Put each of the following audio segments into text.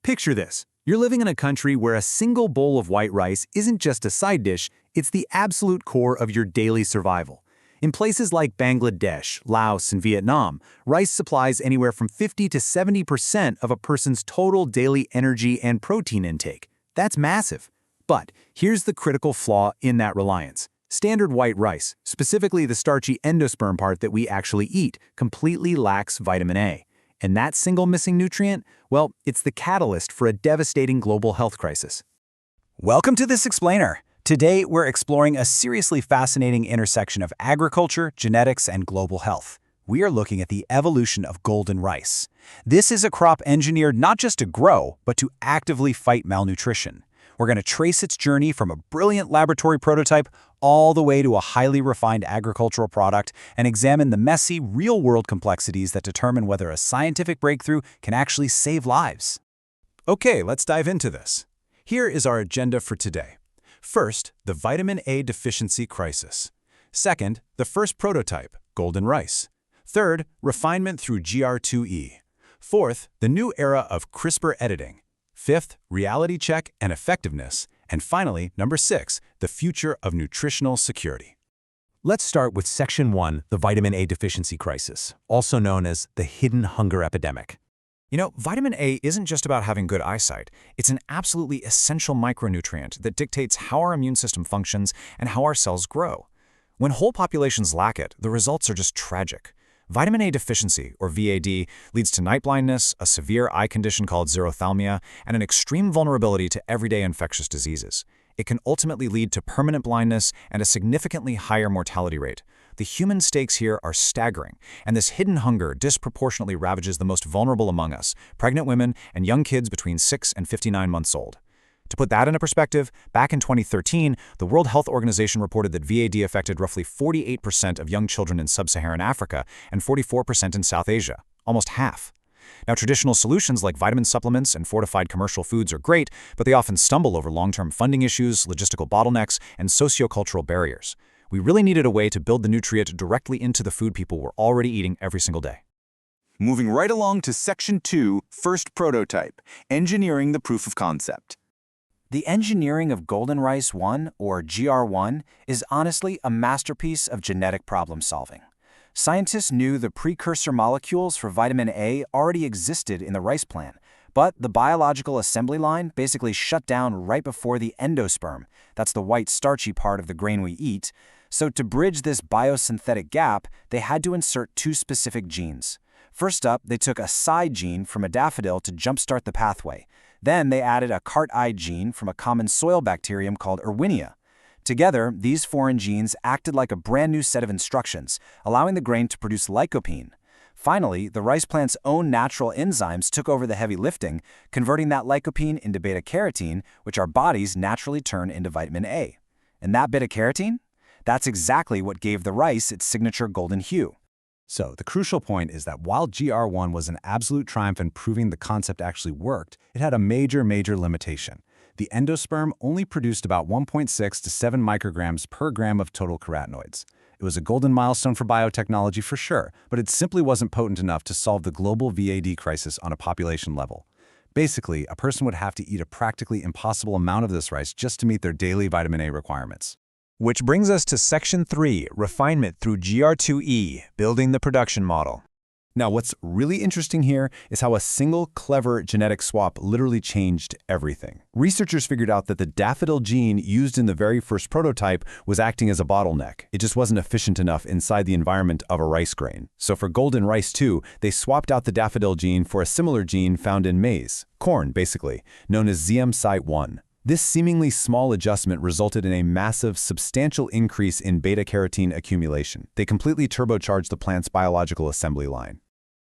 Picture this. You're living in a country where a single bowl of white rice isn't just a side dish, it's the absolute core of your daily survival. In places like Bangladesh, Laos, and Vietnam, rice supplies anywhere from 50 to 70% of a person's total daily energy and protein intake. That's massive. But here's the critical flaw in that reliance. Standard white rice, specifically the starchy endosperm part that we actually eat, completely lacks vitamin A. And that single missing nutrient, well, it's the catalyst for a devastating global health crisis. Welcome to This Explainer. Today, we're exploring a seriously fascinating intersection of agriculture, genetics, and global health. We are looking at the evolution of golden rice. This is a crop engineered not just to grow, but to actively fight malnutrition. We're going to trace its journey from a brilliant laboratory prototype all the way to a highly refined agricultural product and examine the messy, real-world complexities that determine whether a scientific breakthrough can actually save lives. Okay, let's dive into this. Here is our agenda for today. First, the vitamin A deficiency crisis. Second, the first prototype, golden rice. Third, refinement through GR2E. Fourth, the new era of CRISPR editing. Fifth, reality check and effectiveness. And finally, number 6, the future of nutritional security. Let's start with Section 1, the vitamin A deficiency crisis, also known as the hidden hunger epidemic. You know, vitamin A isn't just about having good eyesight. It's an absolutely essential micronutrient that dictates how our immune system functions and how our cells grow. When whole populations lack it, the results are just tragic. Vitamin A deficiency, or VAD, leads to night blindness, a severe eye condition called xerophthalmia, and an extreme vulnerability to everyday infectious diseases. It can ultimately lead to permanent blindness and a significantly higher mortality rate. The human stakes here are staggering, and this hidden hunger disproportionately ravages the most vulnerable among us, pregnant women and young kids between 6 and 59 months old. To put that into perspective, back in 2013, the World Health Organization reported that VAD affected roughly 48% of young children in sub-Saharan Africa and 44% in South Asia, almost half. Now, traditional solutions like vitamin supplements and fortified commercial foods are great, but they often stumble over long-term funding issues, logistical bottlenecks, and sociocultural barriers. We really needed a way to build the nutrient directly into the food people were already eating every single day. Moving right along to Section 2, first prototype, engineering the proof of concept. The engineering of golden rice 1, or GR1, is honestly a masterpiece of genetic problem solving. Scientists knew the precursor molecules for vitamin A already existed in the rice plant, but the biological assembly line basically shut down right before the endosperm. That's the white starchy part of the grain we eat. So to bridge this biosynthetic gap, they had to insert 2 specific genes. First up, they took a side gene from a daffodil to jumpstart the pathway. Then they added a cart-eye gene from a common soil bacterium called Erwinia. Together, these foreign genes acted like a brand new set of instructions, allowing the grain to produce lycopene. Finally, the rice plant's own natural enzymes took over the heavy lifting, converting that lycopene into beta-carotene, which our bodies naturally turn into vitamin A. And that beta-carotene? That's exactly what gave the rice its signature golden hue. So, the crucial point is that while GR1 was an absolute triumph in proving the concept actually worked, it had a major limitation. The endosperm only produced about 1.6 to 7 micrograms per gram of total carotenoids. It was a golden milestone for biotechnology for sure, but it simply wasn't potent enough to solve the global VAD crisis on a population level. Basically, a person would have to eat a practically impossible amount of this rice just to meet their daily vitamin A requirements. Which brings us to Section 3, refinement through GR2E, building the production model. Now, what's really interesting here is how a single clever genetic swap literally changed everything. Researchers figured out that the daffodil gene used in the very first prototype was acting as a bottleneck. It just wasn't efficient enough inside the environment of a rice grain. So for golden rice 2, they swapped out the daffodil gene for a similar gene found in maize, corn basically, known as ZM-Site1. This seemingly small adjustment resulted in a massive, substantial increase in beta-carotene accumulation. They completely turbocharged the plant's biological assembly line.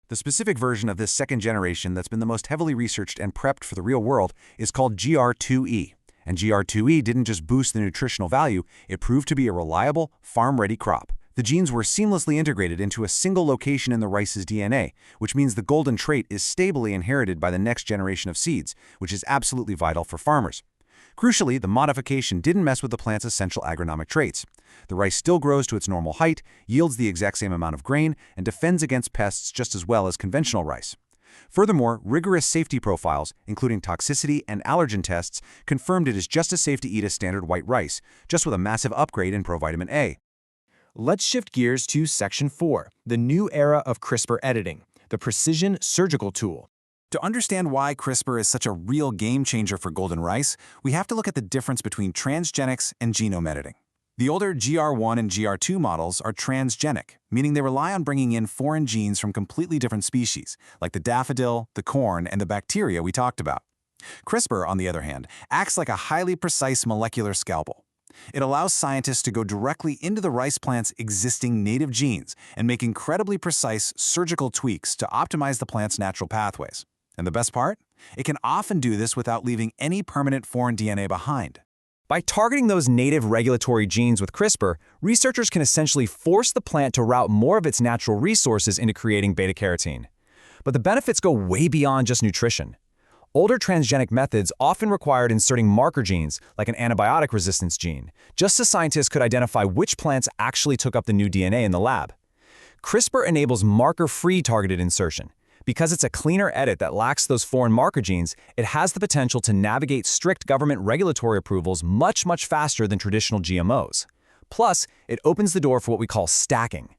The specific version of this second generation that's been the most heavily researched and prepped for the real world is called GR2E. And GR2E didn't just boost the nutritional value, it proved to be a reliable, farm-ready crop. The genes were seamlessly integrated into a single location in the rice's DNA, which means the golden trait is stably inherited by the next generation of seeds, which is absolutely vital for farmers. Crucially, the modification didn't mess with the plant's essential agronomic traits. The rice still grows to its normal height, yields the exact same amount of grain, and defends against pests just as well as conventional rice. Furthermore, rigorous safety profiles, including toxicity and allergen tests, confirmed it is just as safe to eat as standard white rice, just with a massive upgrade in provitamin A. Let's shift gears to Section 4, the new era of CRISPR editing, the precision surgical tool. To understand why CRISPR is such a real game changer for golden rice, we have to look at the difference between transgenics and genome editing. The older GR1 and GR2 models are transgenic, meaning they rely on bringing in foreign genes from completely different species, like the daffodil, the corn, and the bacteria we talked about. CRISPR, on the other hand, acts like a highly precise molecular scalpel. It allows scientists to go directly into the rice plant's existing native genes and make incredibly precise surgical tweaks to optimize the plant's natural pathways. And the best part? It can often do this without leaving any permanent foreign DNA behind. By targeting those native regulatory genes with CRISPR, researchers can essentially force the plant to route more of its natural resources into creating beta-carotene. But the benefits go way beyond just nutrition. Older transgenic methods often required inserting marker genes, like an antibiotic resistance gene, just so scientists could identify which plants actually took up the new DNA in the lab. CRISPR enables marker-free targeted insertion. Because it's a cleaner edit that lacks those foreign marker genes, it has the potential to navigate strict government regulatory approvals much faster than traditional GMOs. Plus, it opens the door for what we call stacking.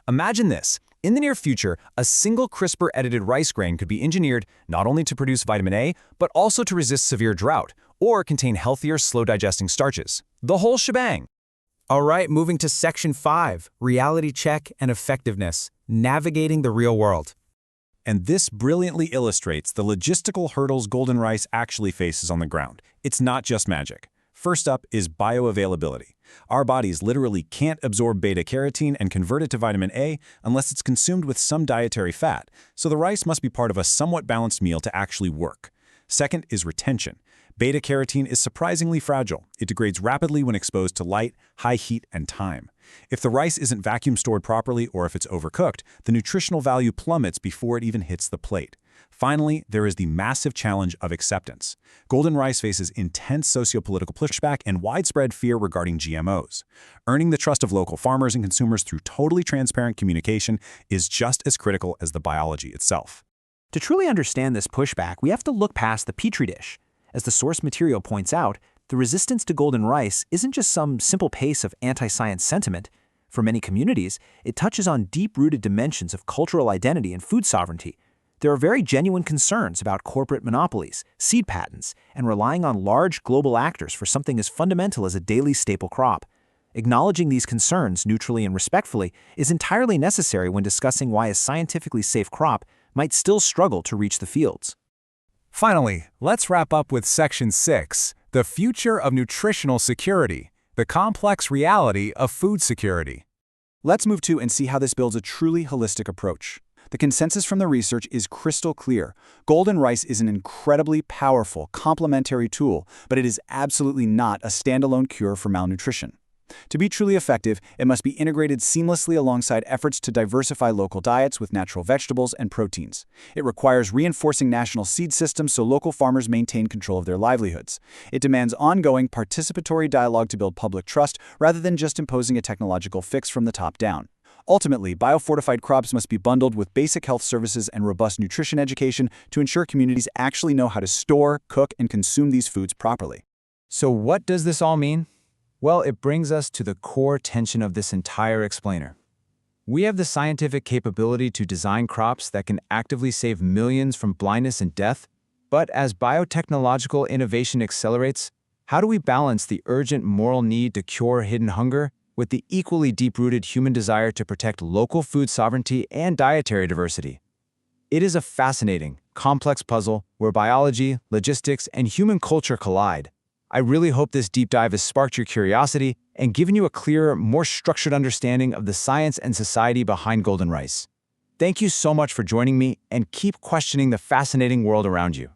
Imagine this. In the near future, a single CRISPR-edited rice grain could be engineered not only to produce vitamin A, but also to resist severe drought, or contain healthier, slow-digesting starches. The whole shebang. All right, moving to Section 5, Reality Check and Effectiveness, Navigating the Real World. And this brilliantly illustrates the logistical hurdles golden rice actually faces on the ground. It's not just magic. First up is bioavailability. Our bodies literally can't absorb beta-carotene and convert it to vitamin A unless it's consumed with some dietary fat, so the rice must be part of a somewhat balanced meal to actually work. Second is retention. Beta-carotene is surprisingly fragile. It degrades rapidly when exposed to light, high heat, and time. If the rice isn't vacuum stored properly or if it's overcooked, the nutritional value plummets before it even hits the plate. Finally, there is the massive challenge of acceptance. Golden rice faces intense sociopolitical pushback and widespread fear regarding GMOs. Earning the trust of local farmers and consumers through totally transparent communication is just as critical as the biology itself. To truly understand this pushback, we have to look past the petri dish. As the source material points out, the resistance to golden rice isn't just some simple pace of anti-science sentiment. For many communities, it touches on deep-rooted dimensions of cultural identity and food sovereignty. There are very genuine concerns about corporate monopolies, seed patents, and relying on large global actors for something as fundamental as a daily staple crop. Acknowledging these concerns neutrally and respectfully is entirely necessary when discussing why a scientifically safe crop might still struggle to reach the fields. Finally, let's wrap up with Section 6, the future of nutritional security, the complex reality of food security. Let's move to and see how this builds a truly holistic approach. The consensus from the research is crystal clear. Golden rice is an incredibly powerful, complementary tool, but it is absolutely not a standalone cure for malnutrition. To be truly effective, it must be integrated seamlessly alongside efforts to diversify local diets with natural vegetables and proteins. It requires reinforcing national seed systems so local farmers maintain control of their livelihoods. It demands ongoing participatory dialogue to build public trust rather than just imposing a technological fix from the top down. Ultimately, biofortified crops must be bundled with basic health services and robust nutrition education to ensure communities actually know how to store, cook, and consume these foods properly. So what does this all mean? Well, it brings us to the core tension of this entire explainer. We have the scientific capability to design crops that can actively save millions from blindness and death, but as biotechnological innovation accelerates, how do we balance the urgent moral need to cure hidden hunger with the equally deep-rooted human desire to protect local food sovereignty and dietary diversity? It is a fascinating, complex puzzle where biology, logistics, and human culture collide. I really hope this deep dive has sparked your curiosity and given you a clearer, more structured understanding of the science and society behind golden rice. Thank you so much for joining me, and keep questioning the fascinating world around you.